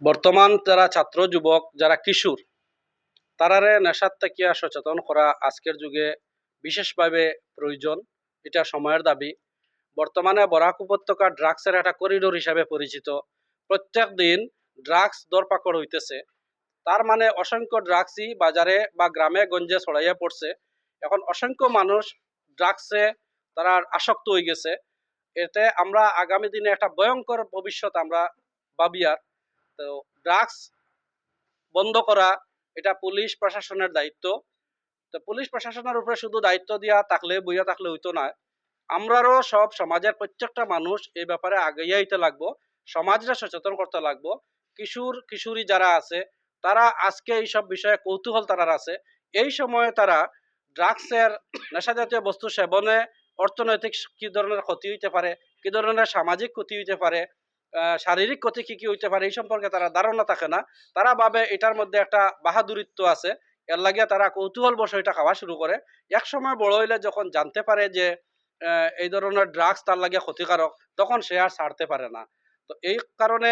বর্তমান যারা ছাত্র যুবক যারা কিশোর তারারে নেশার থেকে সচেতন করা আজকের যুগে বিশেষভাবে প্রয়োজন। এটা সময়ের দাবি। বর্তমানে বরাক উপত্যকা ড্রাগসের একটা করিডোর হিসাবে পরিচিত। প্রত্যেক দিন ড্রাগস দরপাকড় হইতেছে। তার মানে অসংখ্য ড্রাগসই বাজারে বা গ্রামে গঞ্জে ছড়াইয়া পড়ছে। এখন অসংখ্য মানুষ ড্রাগসে তারা আসক্ত হয়ে গেছে। এতে আমরা আগামী দিনে একটা ভয়ঙ্কর ভবিষ্যৎ আমরা ভাবি। আর তো ড্রাগস বন্ধ করা এটা পুলিশ প্রশাসনের দায়িত্ব। তো পুলিশ প্রশাসনের উপরে শুধু দায়িত্ব দিয়া থাকলে বইয়া থাকলে হইতো না। আমরারও সব সমাজের প্রত্যেকটা মানুষ এই ব্যাপারে আগাইতে লাগবো, সমাজরা সচেতন করতে লাগবো। কিশোর কিশোরী যারা আছে তারা আজকে এইসব বিষয়ে কৌতূহল তারার আছে। এই সময়ে তারা ড্রাগসের নেশা জাতীয় বস্তু সেবনে অর্থনৈতিক কি ধরনের ক্ষতি হইতে পারে, কি ধরনের সামাজিক ক্ষতি হইতে পারে, শারীরিক ক্ষতি কি কি হইতে পারে এই সম্পর্কে তারা ধারণা থাকে না। তারা ভাবে এটার মধ্যে একটা বাহাদুরিত্ব আছে, এর লাগিয়া তারা কৌতূহল বসে এটা খাওয়া শুরু করে। এক সময় বড় হইলে যখন জানতে পারে যে এই ধরনের ড্রাগস তার লাগে ক্ষতিকারক, তখন সে আর ছাড়তে পারে না। তো এই কারণে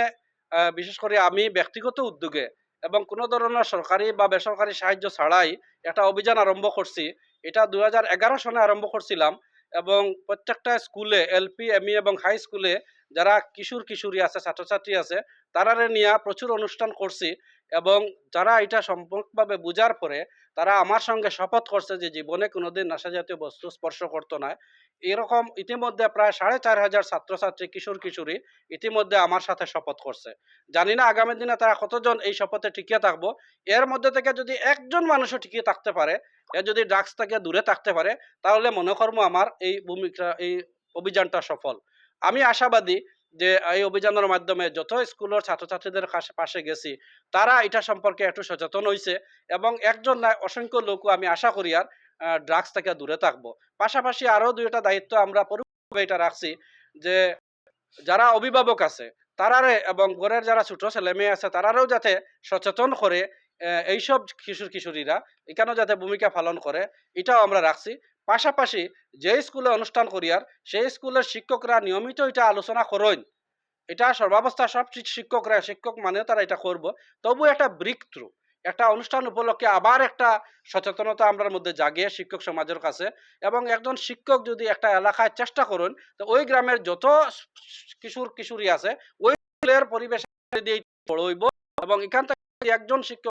বিশেষ করে আমি ব্যক্তিগত উদ্যোগে এবং কোনো ধরনের সরকারি বা বেসরকারি সাহায্য ছাড়াই একটা অভিযান আরম্ভ করছি। এটা 2011 সনে আরম্ভ করছিলাম এবং প্রত্যেকটা স্কুলে এলপি এমই এবং হাই স্কুলে যারা কিশোর কিশোরী আছে ছাত্রছাত্রী আছে তারারে নিয়ে প্রচুর অনুষ্ঠান করছি। এবং যারা এটা সম্পূর্ণভাবে বুঝার পরে তারা আমার সঙ্গে শপথ করছে যে জীবনে কোনোদিন নেশা জাতীয় বস্তু স্পর্শ করতো না। এরকম ইতিমধ্যে প্রায় 4500 ছাত্রছাত্রী কিশোর কিশোরী ইতিমধ্যে আমার সাথে শপথ করছে। জানি না আগামী দিনে তারা কতজন এই শপথে টিকিয়ে থাকবো। এর মধ্যে থেকে যদি একজন মানুষও টিকিয়ে থাকতে পারে, এ যদি ড্রাগস থেকে দূরে থাকতে পারে, তাহলে মনে করবো আমার এই ভূমিকা এই অভিযানটা সফল। আমি আশাবাদী যে এই অভিযানের মাধ্যমে যত স্কুলের ছাত্রছাত্রীদের পাশে গেছি তারা এটা সম্পর্কে একটু সচেতন হয়েছে এবং একজন না অসংখ্য লোকও আমি আশা করি আর ড্রাগস থেকে দূরে থাকবো। পাশাপাশি আরো দুইটা দায়িত্ব আমরা পরিপূর্ণভাবে এটা রাখছি যে যারা অভিভাবক আছে তারারে এবং ঘরের যারা ছোট ছেলে মেয়ে আছে তারারও যাতে সচেতন করে এইসব কিশোর কিশোরীরা এখানেও যাতে ভূমিকা পালন করে এটাও আমরা রাখছি। পাশাপাশি যে স্কুলে অনুষ্ঠান করিয়ার সেই স্কুলের শিক্ষকরা নিয়মিত এটা আলোচনা করেন। এটা সর্বাবস্থা সব শিক্ষকরা শিক্ষক মানে তারা এটা করব। তবু একটা ব্রেক থ্রু একটা অনুষ্ঠান উপলক্ষে আবার একটা সচেতনতা আমরার মধ্যে জাগিয়ে শিক্ষক সমাজের কাছে। এবং একজন শিক্ষক যদি একটা এলাকায় চেষ্টা করেন তো ওই গ্রামের যত কিশোর কিশোরী আছে ওই পরিবেশে দিয়ে বড় হইব এবং এখান থেকে একজন শিক্ষক